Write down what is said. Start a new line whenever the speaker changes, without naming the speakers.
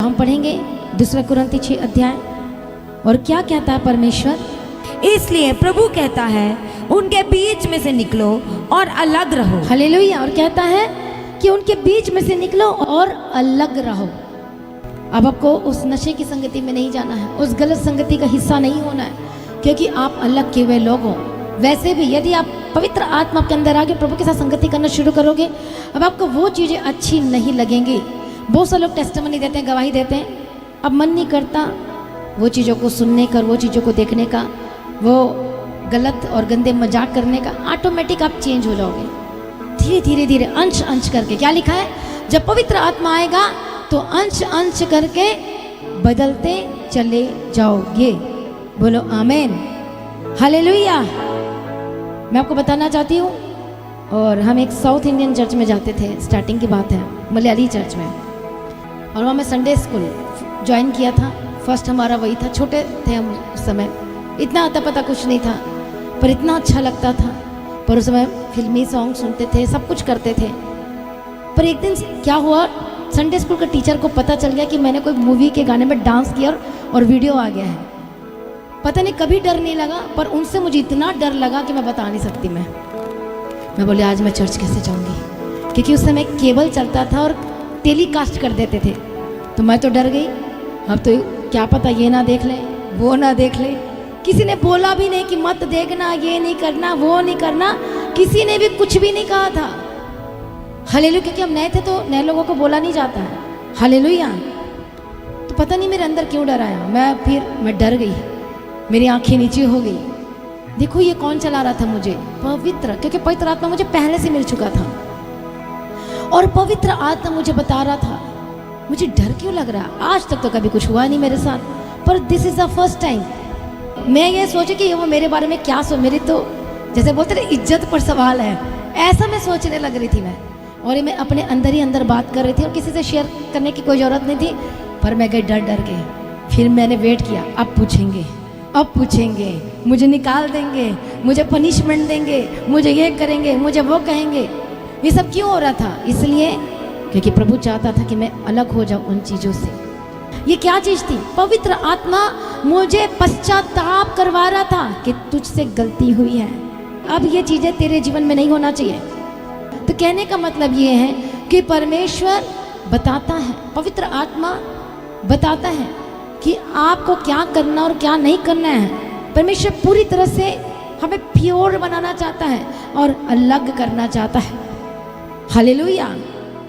हम पढ़ेंगे 2 कुरिन्ती 6 अध्याय। और क्या कहता है परमेश्वर?
इसलिए प्रभु कहता है उनके बीच में से निकलो और अलग रहो।
हालेलुया। और कहता है कि उनके बीच में से निकलो और अलग रहो। अब आपको उस नशे की संगति में नहीं जाना है, उस गलत संगति का हिस्सा नहीं होना है, क्योंकि आप अलग किए हुए लोग हो। वैसे भी यदि आप पवित्र आत्मा के अंदर आके प्रभु के साथ संगति करना शुरू करोगे, अब आपको वो चीज़ें अच्छी नहीं लगेंगी। बहुत सारे लोग टेस्टिमनी देते हैं, गवाही देते हैं, अब मन नहीं करता वो चीज़ों को सुनने का, वो चीज़ों को देखने का, वो गलत और गंदे मजाक करने का। ऑटोमेटिक आप चेंज हो जाओगे धीरे धीरे धीरे, अंश अंश करके। क्या लिखा है? जब पवित्र आत्मा आएगा तो अंश अंश करके बदलते चले जाओगे। बोलो आमेन, हालेलुया। मैं आपको बताना चाहती हूँ, और हम एक साउथ इंडियन चर्च में जाते थे, स्टार्टिंग की बात है, मलयाली चर्च में, और वहाँ मैं संडे स्कूल ज्वाइन किया था। फर्स्ट हमारा वही था, छोटे थे हम उस समय, इतना आता पता कुछ नहीं था, पर इतना अच्छा लगता था। पर उस समय फिल्मी सॉन्ग सुनते थे, सब कुछ करते थे। पर एक दिन क्या हुआ, संडे स्कूल के टीचर को पता चल गया कि मैंने कोई मूवी के गाने में डांस किया और वीडियो आ गया है। पता नहीं, कभी डर नहीं लगा, पर उनसे मुझे इतना डर लगा कि मैं बता नहीं सकती। मैं बोली आज मैं चर्च कैसे जाऊंगी, क्योंकि उस समय केबल चलता था और टेलीकास्ट कर देते थे। तो मैं तो डर गई, अब तो क्या पता ये ना देख ले, वो ना देख ले। किसी ने बोला भी नहीं कि मत देखना, ये नहीं करना, वो नहीं करना, किसी ने भी कुछ भी नहीं कहा था। हालेलुया। क्योंकि हम नए थे तो नए लोगों को बोला नहीं जाता है। हालेलुया। तो पता नहीं मेरे अंदर क्यों डर आया, मैं डर गई, मेरी आंखें नीचे हो गई। देखो ये कौन चला रहा था मुझे? पवित्र, क्योंकि पवित्र आत्मा मुझे पहले से मिल चुका था, और पवित्र आत्मा मुझे बता रहा था। मुझे डर क्यों लग रहा? आज तक तो कभी कुछ हुआ नहीं मेरे साथ, पर this is the first time. मैं ये सोची कि वो मेरे बारे में क्या मेरी तो जैसे बोलते थे इज्जत पर सवाल है, ऐसा मैं सोचने लग रही थी मैं। और ये मैं अपने अंदर ही अंदर बात कर रही थी, और किसी से शेयर करने की कोई ज़रूरत नहीं थी, पर मैं गई डर के। फिर मैंने वेट किया, अब पूछेंगे, मुझे निकाल देंगे, मुझे पनिशमेंट देंगे, मुझे ये करेंगे, मुझे वो कहेंगे। ये सब क्यों हो रहा था? इसलिए क्योंकि प्रभु चाहता था कि मैं अलग हो जाऊं उन चीज़ों से। ये क्या चीज़ थी? पवित्र आत्मा मुझे पश्चाताप करवा रहा था कि तुझसे गलती हुई है, अब ये चीज़ें तेरे जीवन में नहीं होना चाहिए। तो कहने का मतलब ये है कि परमेश्वर बताता है, पवित्र आत्मा बताता है कि आपको क्या करना और क्या नहीं करना है। परमेश्वर पूरी तरह से हमें प्योर बनाना चाहता है और अलग करना चाहता है। हालेलुया।